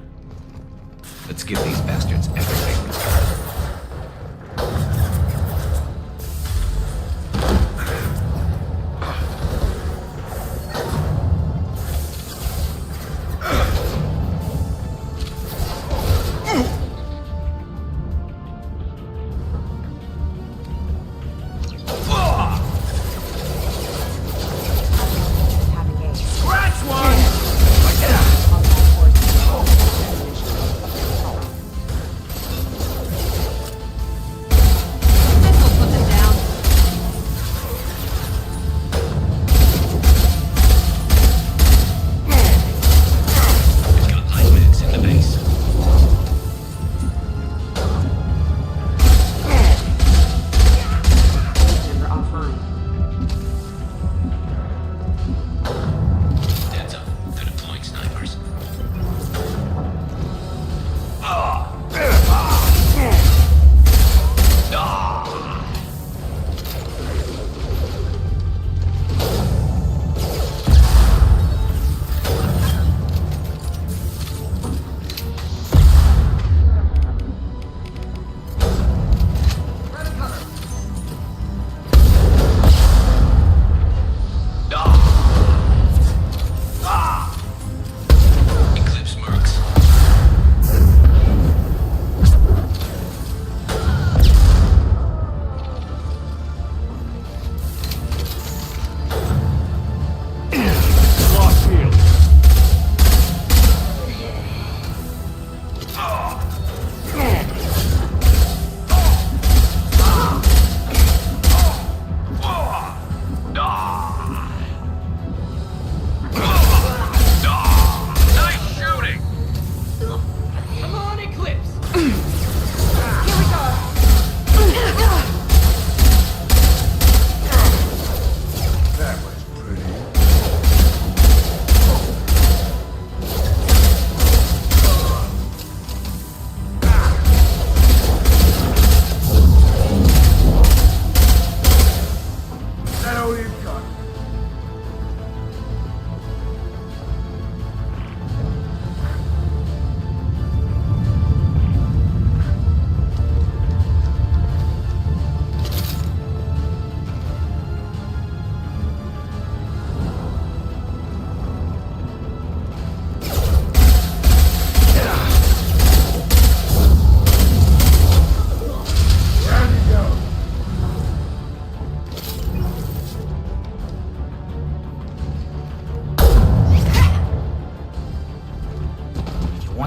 Let's give these bastards everything.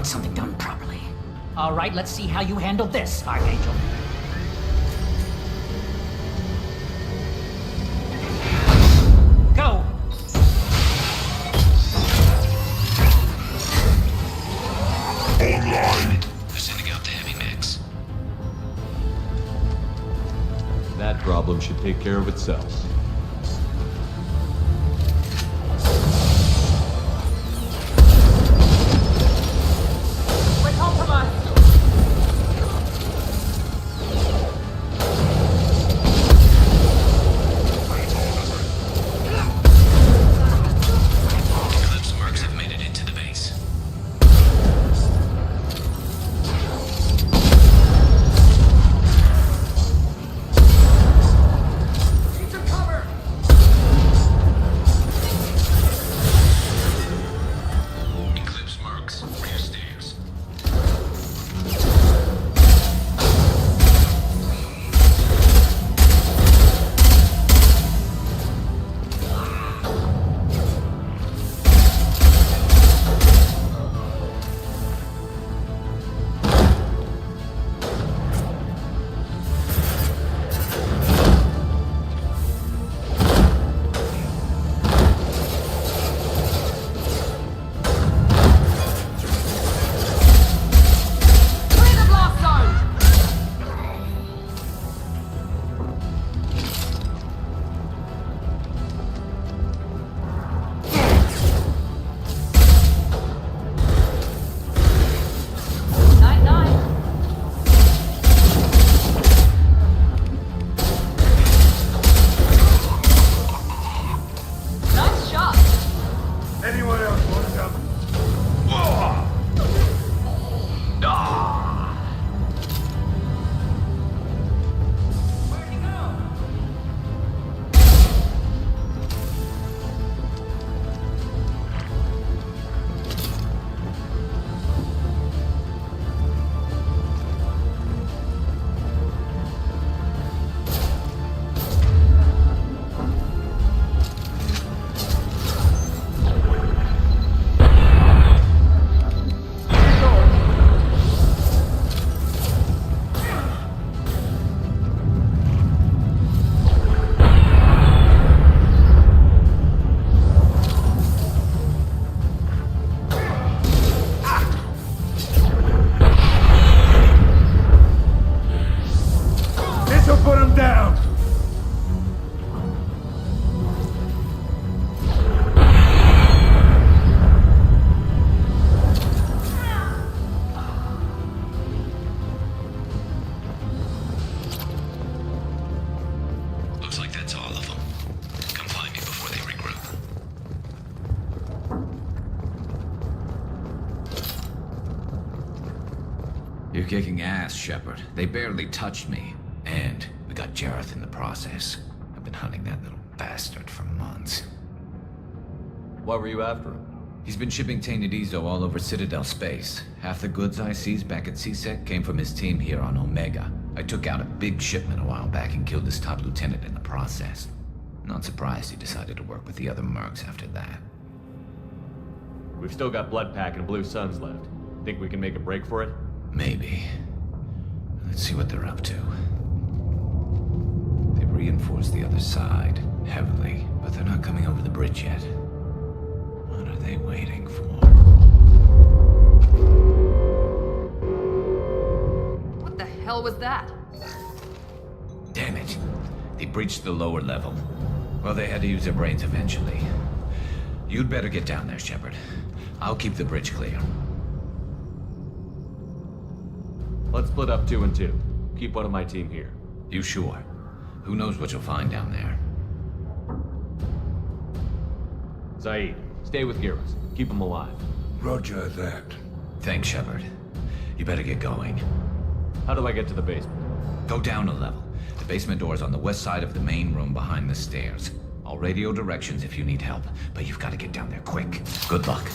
something done properly. All right, let's see how you handle this, Archangel. Go!
Online.
They're sending out the heavy mix.
That problem should take care of itself.
We're compromised!
Eclipse mercs have made it into the base.
Need some cover!
Eclipse mercs, rear stairs.
Clear the blast zone! Night-night. Nice shot.
Anyone else want some?
Where'd he go?
This'll put him down!
Looks like that's all of them. Come find me before they regroup. You're kicking ass, Shepard. They barely touched me. And we got Jareth in the process. I've been hunting that little bastard for months.
Why were you after him?
He's been shipping tainted Ezo all over Citadel space. Half the goods I seized back at CSEC came from his team here on Omega. I took out a big shipment a while back and killed his top lieutenant in the process. Not surprised he decided to work with the other mercs after that.
We've still got Bloodpack and Blue Suns left. Think we can make a break for it?
Maybe. Let's see what they're up to. They reinforced the other side, heavily, but they're not coming over the bridge yet. What are they waiting for?
What the hell was that?
Damn it. They breached the lower level. Well, they had to use their brains eventually. You'd better get down there, Shepard. I'll keep the bridge clear.
Let's split up 2 and 2. Keep one of my team here.
You sure? Who knows what you'll find down there?
Zaid, stay with Garrus. Keep him alive.
Roger that.
Thanks, Shepard. You better get going.
How do I get to the basement?
Go down a level. The basement door is on the west side of the main room behind the stairs. I'll radio directions if you need help, but you've got to get down there quick. Good luck.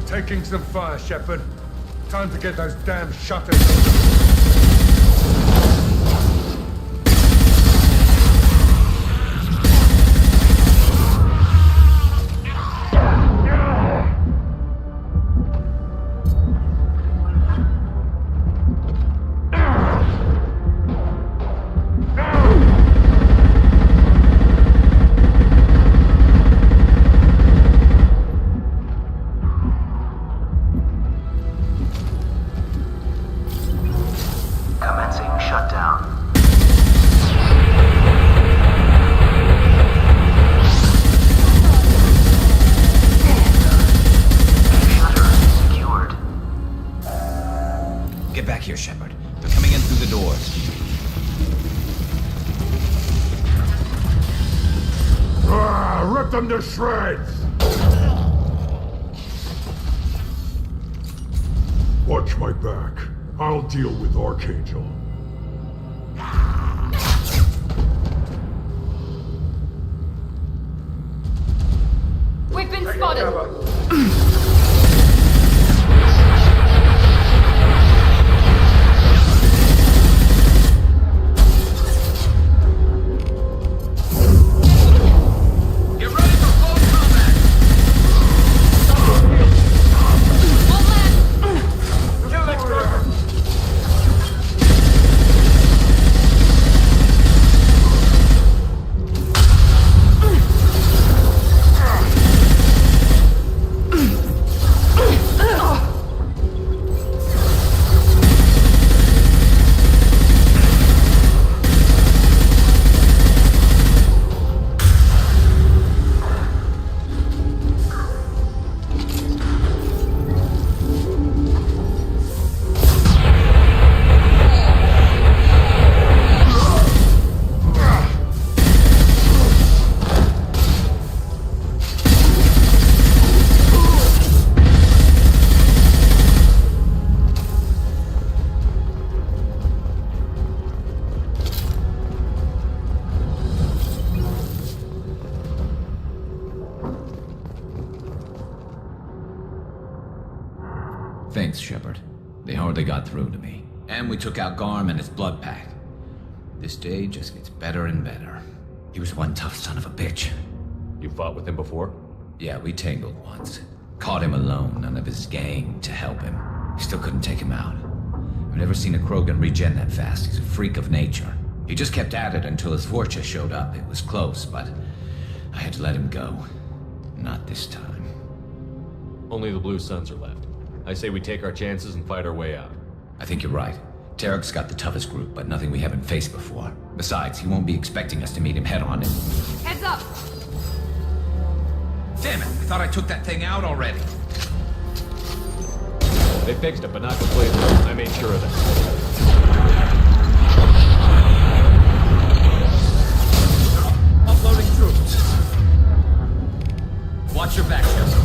taking some fire, Shepard. Time to get those damn shutters.
Them to shreds! Watch my back. I'll deal with Archangel.
We've been spotted!
Thanks, Shepard. They hardly got through to me. And we took out Garm and his blood pack. This day just gets better and better. He was one tough son of a bitch.
You fought with him before?
Yeah, we tangled once. Caught him alone, none of his gang to help him. Still couldn't take him out. I've never seen a Krogan regen that fast. He's a freak of nature. He just kept at it until his Vorcha showed up. It was close, but I had to let him go. Not this time.
Only the Blue Suns are left. I say we take our chances and fight our way out.
I think you're right. Tarek's got the toughest group, but nothing we haven't faced before. Besides, he won't be expecting us to meet him head-on.
Heads up!
Damn it! I thought I took that thing out already.
They fixed it, but not completely. I made sure of that.
Uploading troops. Watch your back, Shepard.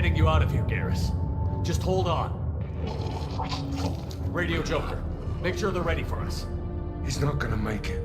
getting you out of here, Garrus. Just hold on. Radio Joker, make sure they're ready for us.
He's not gonna make it.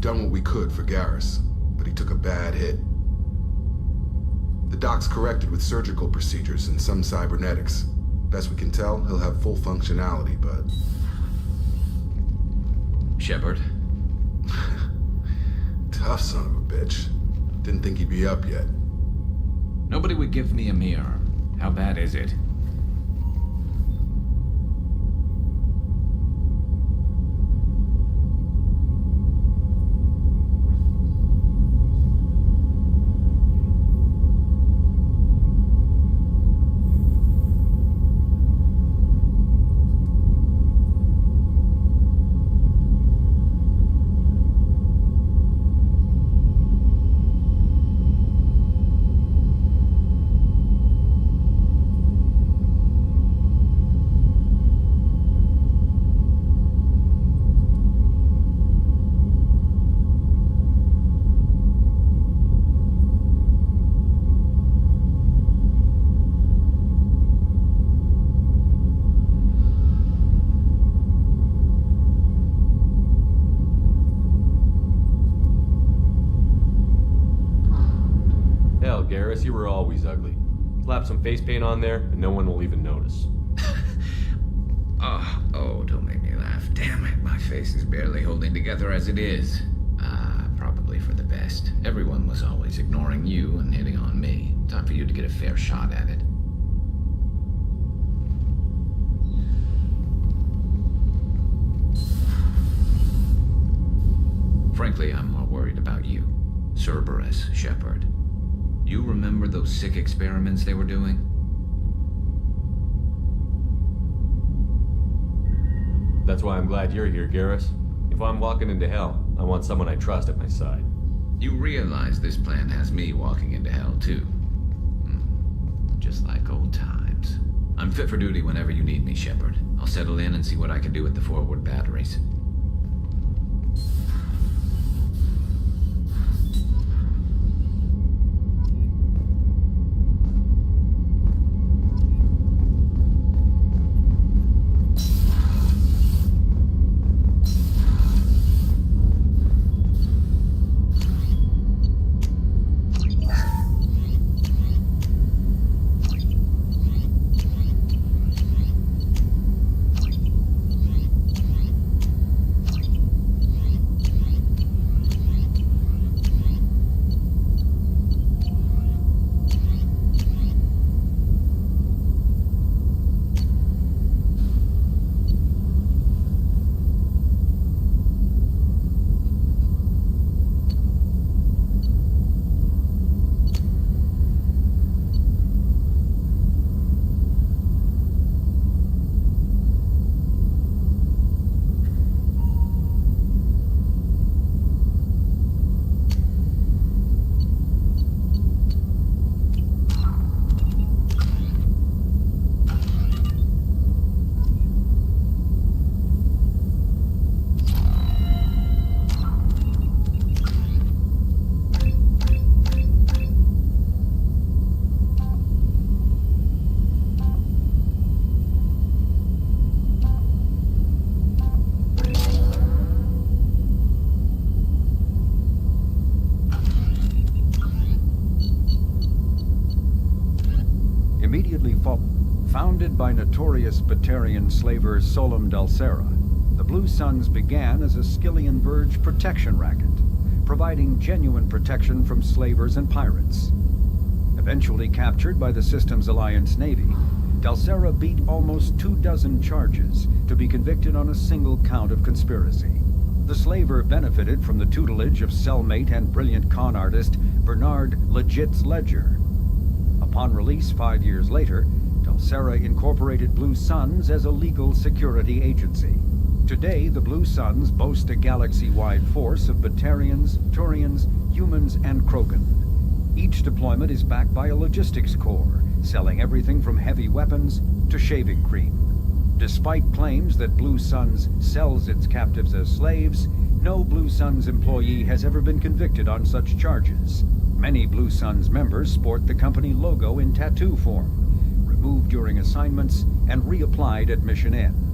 Done what we could for Garrus, but he took a bad hit. The doc's corrected with surgical procedures and some cybernetics. Best we can tell, he'll have full functionality, but...
Shepard?
Tough son of a bitch. Didn't think he'd be up yet.
Nobody would give me a mirror. How bad is it?
Garrus, you were always ugly. Slap some face paint on there, and no one will even notice.
Oh, don't make me laugh. Damn it, my face is barely holding together as it is. Probably for the best. Everyone was always ignoring you and hitting on me. Time for you to get a fair shot at it. Frankly, I'm more worried about you. Cerberus, Shepard. You remember those sick experiments they were doing?
That's why I'm glad you're here, Garrus. If I'm walking into hell, I want someone I trust at my side.
You realize this plan has me walking into hell, too. Just like old times. I'm fit for duty whenever you need me, Shepard. I'll settle in and see what I can do with the forward batteries.
Immediately founded by notorious Batarian slaver Solum Dulcera, the Blue Suns began as a Skillian Verge protection racket, providing genuine protection from slavers and pirates. Eventually captured by the Systems Alliance Navy, Dulcera beat almost 24 charges to be convicted on a single count of conspiracy. The slaver benefited from the tutelage of cellmate and brilliant con artist Bernard Legitz Ledger. Upon release 5 years later, Dulcera incorporated Blue Suns as a legal security agency. Today, the Blue Suns boast a galaxy-wide force of Batarians, Turians, humans, and Krogan. Each deployment is backed by a logistics corps, selling everything from heavy weapons to shaving cream. Despite claims that Blue Suns sells its captives as slaves, no Blue Suns employee has ever been convicted on such charges. Many Blue Suns members sport the company logo in tattoo form, removed during assignments and reapplied at mission end.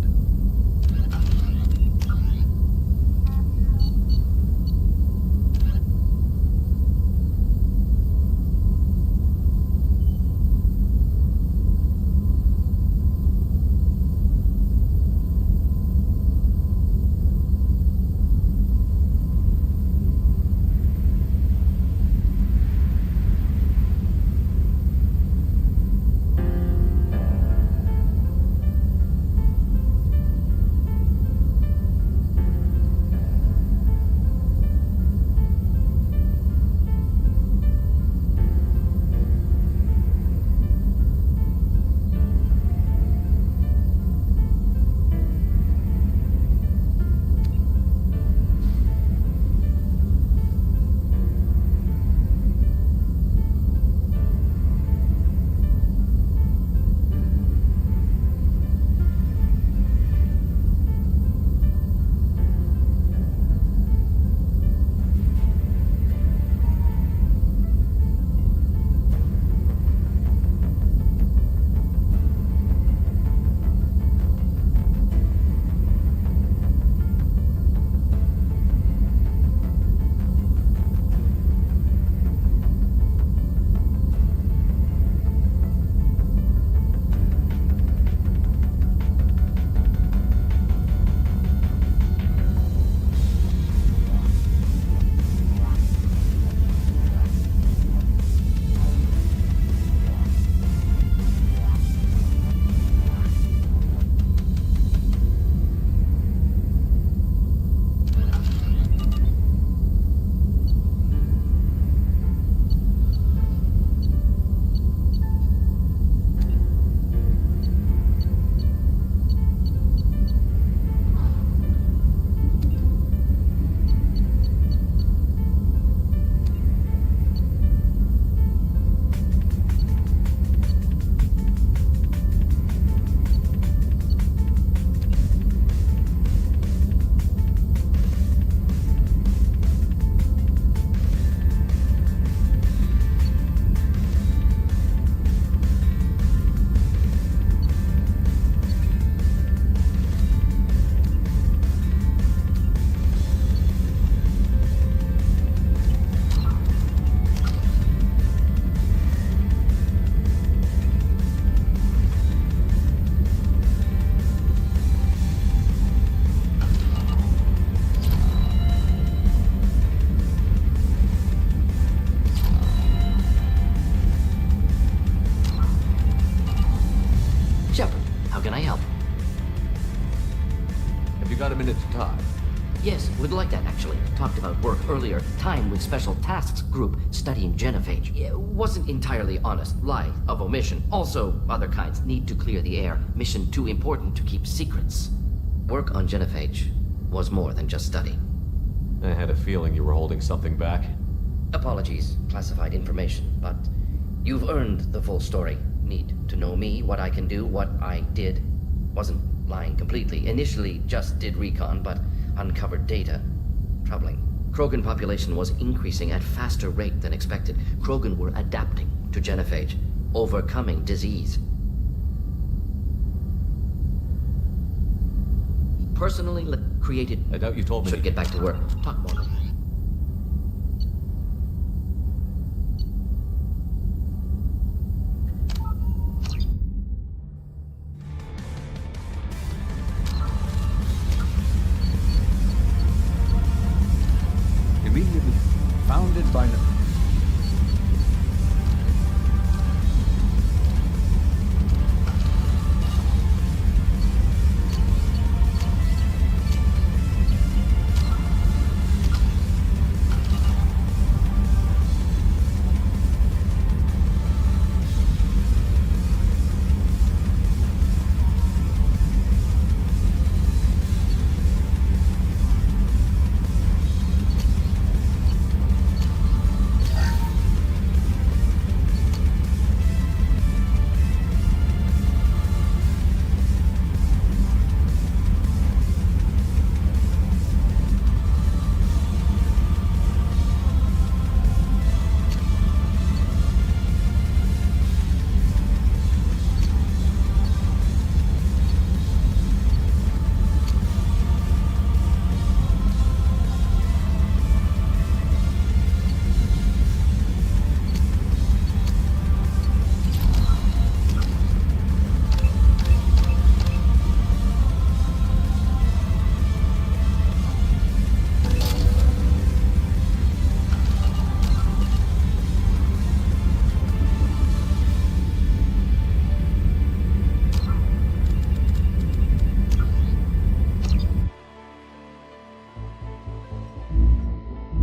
Yes, would like that, actually. Talked about work earlier. Time with Special Tasks Group studying genophage. Wasn't entirely honest. Lie of omission. Also, other kinds. Need to clear the air. Mission too important to keep secrets. Work on genophage was more than just study.
I had a feeling you were holding something back.
Apologies, classified information, but you've earned the full story. Need to know me, what I can do, what I did. Wasn't lying completely. Initially just did recon, but uncovered data. Troubling. Krogan population was increasing at faster rate than expected. Krogan were adapting to genophage, overcoming disease. Personally created...
I doubt you told me.
Should get back to work. Talk more.